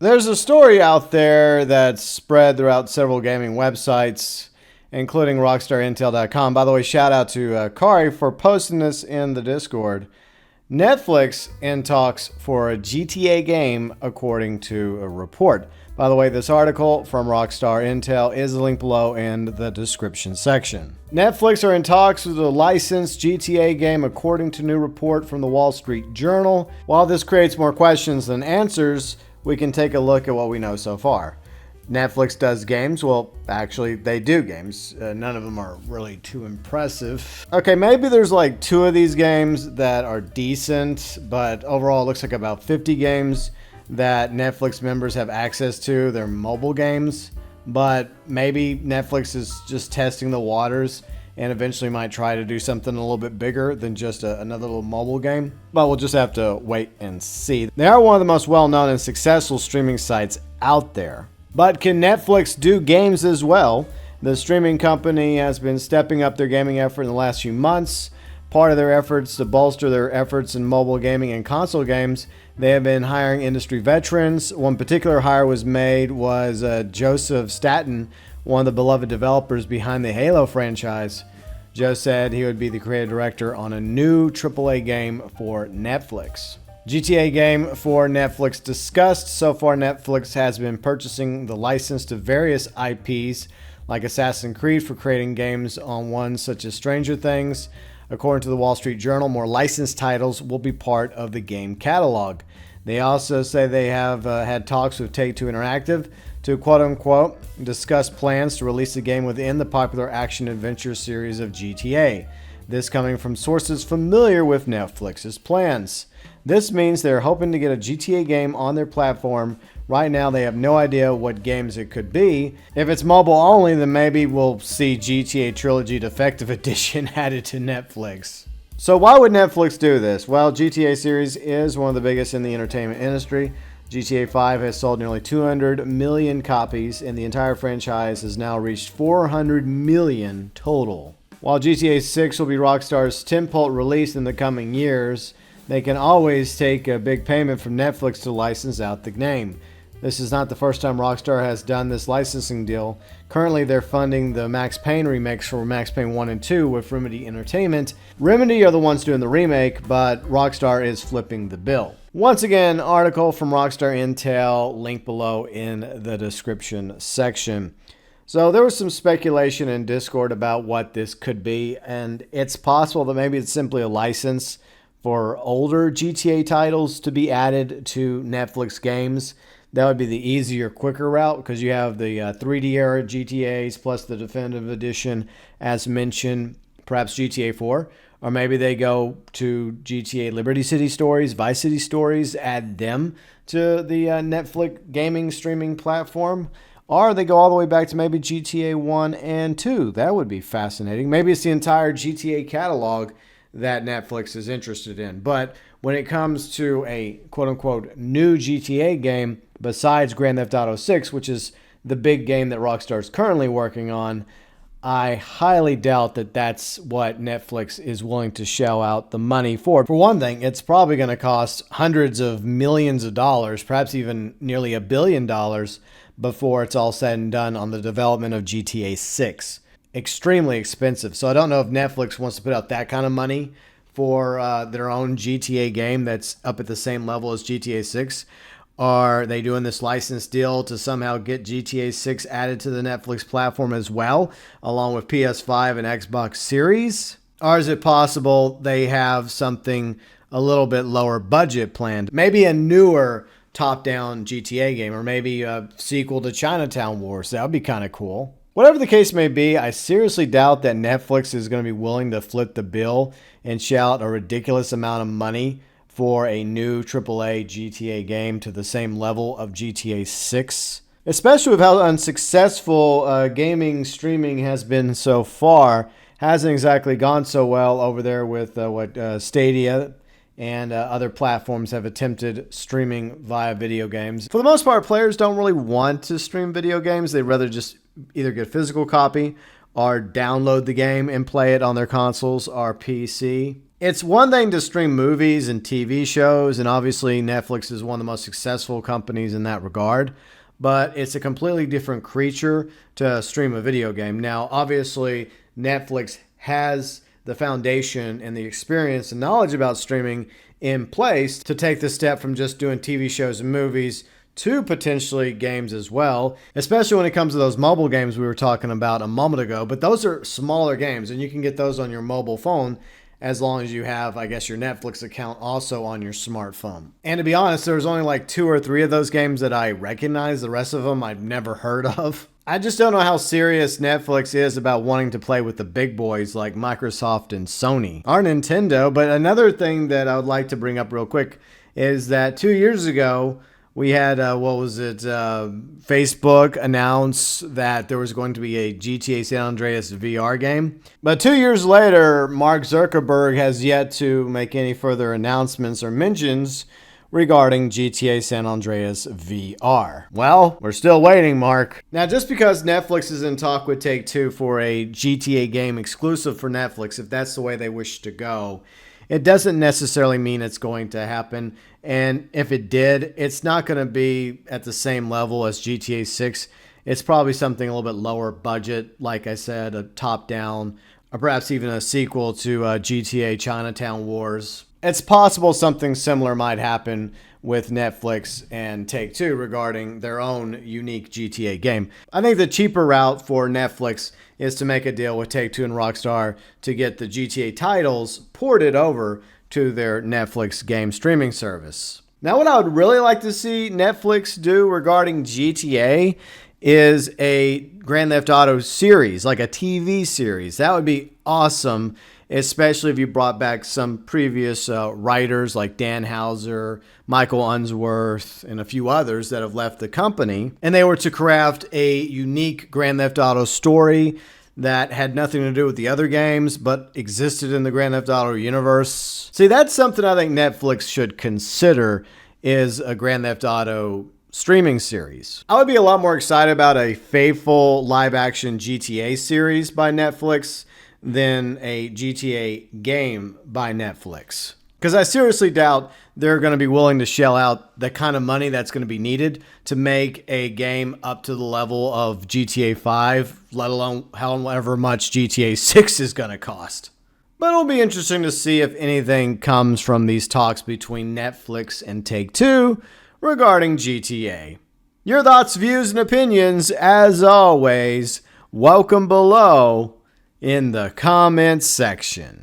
There's a story out there that's spread throughout several gaming websites, including RockstarIntel.com. By the way, shout out to Kari for posting this in the Discord. Netflix in talks for a GTA game, according to a report. By the way, this article from Rockstar Intel is linked below in the description section. Netflix are in talks with a licensed GTA game, according to a new report from the Wall Street Journal. While this creates more questions than answers, we can take a look at what we know so far. Netflix does games. Well, actually, they do games. None of them are really too impressive. Okay, maybe there's like 2 of these games that are decent, but overall it looks like about 50 games that Netflix members have access to. They're mobile games, but maybe Netflix is just testing the waters and eventually might try to do something a little bit bigger than just another little mobile game. But we'll just have to wait and see. They are one of the most well-known and successful streaming sites out there. But can Netflix do games as well? The streaming company has been stepping up their gaming effort in the last few months. Part of their efforts to bolster their efforts in mobile gaming and console games, they have been hiring industry veterans. One particular hire was Joseph Staten, one of the beloved developers behind the Halo franchise. Joe said he would be the creative director on a new AAA game for Netflix. GTA game for Netflix discussed. So far, Netflix has been purchasing the license to various IPs like Assassin's Creed for creating games on ones such as Stranger Things. According to the Wall Street Journal, more licensed titles will be part of the game catalog. They also say they have had talks with Take-Two Interactive to quote-unquote discuss plans to release the game within the popular action-adventure series of GTA. This coming from sources familiar with Netflix's plans. This means they're hoping to get a GTA game on their platform. Right now, they have no idea what games it could be. If it's mobile only, then maybe we'll see GTA Trilogy Defective Edition added to Netflix. So why would Netflix do this? Well, GTA series is one of the biggest in the entertainment industry. GTA 5 has sold nearly 200 million copies, and the entire franchise has now reached 400 million total. While GTA 6 will be Rockstar's tentpole release in the coming years, they can always take a big payment from Netflix to license out the game. This is not the first time Rockstar has done this licensing deal. Currently, they're funding the Max Payne remakes for Max Payne 1 and 2 with Remedy Entertainment. Remedy are the ones doing the remake, but Rockstar is flipping the bill. Once again, article from Rockstar Intel, link below in the description section. So there was some speculation in Discord about what this could be, and it's possible that maybe it's simply a license for older GTA titles to be added to Netflix games. That would be the easier, quicker route because you have the 3D era GTAs plus the Definitive Edition, as mentioned, perhaps GTA 4. Or maybe they go to GTA Liberty City Stories, Vice City Stories, add them to the Netflix gaming streaming platform. Or they go all the way back to maybe GTA 1 and 2. That would be fascinating. Maybe it's the entire GTA catalog that Netflix is interested in. But when it comes to a quote-unquote new GTA game, besides Grand Theft Auto 6, which is the big game that Rockstar is currently working on, I highly doubt that that's what Netflix is willing to shell out the money for. For one thing, it's probably going to cost hundreds of millions of dollars, perhaps even nearly $1 billion before it's all said and done on the development of GTA 6. Extremely expensive. So I don't know if Netflix wants to put out that kind of money for their own GTA game that's up at the same level as GTA 6. Are they doing this license deal to somehow get GTA 6 added to the Netflix platform as well, along with PS5 and Xbox Series? Or is it possible they have something a little bit lower budget planned? Maybe a newer top-down GTA game, or maybe a sequel to Chinatown Wars. That would be kind of cool. Whatever the case may be, I seriously doubt that Netflix is going to be willing to foot the bill and shell out a ridiculous amount of money for a new AAA GTA game to the same level of GTA 6. Especially with how unsuccessful gaming streaming has been so far. Hasn't exactly gone so well over there with Stadia and other platforms have attempted streaming via video games. For the most part, players don't really want to stream video games. They'd rather just either get a physical copy or download the game and play it on their consoles or PC. It's one thing to stream movies and TV shows, and obviously Netflix is one of the most successful companies in that regard, but it's a completely different creature to stream a video game. Now, obviously, Netflix has the foundation and the experience and knowledge about streaming in place to take the step from just doing TV shows and movies to potentially games as well, especially when it comes to those mobile games we were talking about a moment ago. But those are smaller games, and you can get those on your mobile phone as long as you have, I guess, your Netflix account also on your smartphone. And to be honest, there was only like 2 or 3 of those games that I recognize. The rest of them I've never heard of. I just don't know how serious Netflix is about wanting to play with the big boys like Microsoft and Sony or Nintendo. But another thing that I would like to bring up real quick is that 2 years ago, we had, Facebook announce that there was going to be a GTA San Andreas VR game. But 2 years later, Mark Zuckerberg has yet to make any further announcements or mentions regarding GTA San Andreas VR. Well, we're still waiting, Mark. Now, just because Netflix is in talk with Take-Two for a GTA game exclusive for Netflix, if that's the way they wish to go, it doesn't necessarily mean it's going to happen. And if it did, it's not going to be at the same level as GTA 6. It's probably something a little bit lower budget, like I said, a top-down, or perhaps even a sequel to GTA Chinatown Wars. It's possible something similar might happen with Netflix and Take-Two regarding their own unique GTA game. I think the cheaper route for Netflix is to make a deal with Take-Two and Rockstar to get the GTA titles ported over to their Netflix game streaming service. Now, what I would really like to see Netflix do regarding GTA is a Grand Theft Auto series, like a TV series. That would be awesome, especially if you brought back some previous writers like Dan Houser, Michael Unsworth, and a few others that have left the company, and they were to craft a unique Grand Theft Auto story that had nothing to do with the other games, but existed in the Grand Theft Auto universe. See, that's something I think Netflix should consider, is a Grand Theft Auto streaming series. I would be a lot more excited about a faithful live-action GTA series by Netflix than a GTA game by Netflix. Because I seriously doubt they're going to be willing to shell out the kind of money that's going to be needed to make a game up to the level of GTA 5, let alone however much GTA 6 is going to cost. But it'll be interesting to see if anything comes from these talks between Netflix and Take-Two regarding GTA. Your thoughts, views, and opinions, as always, welcome below in the comments section.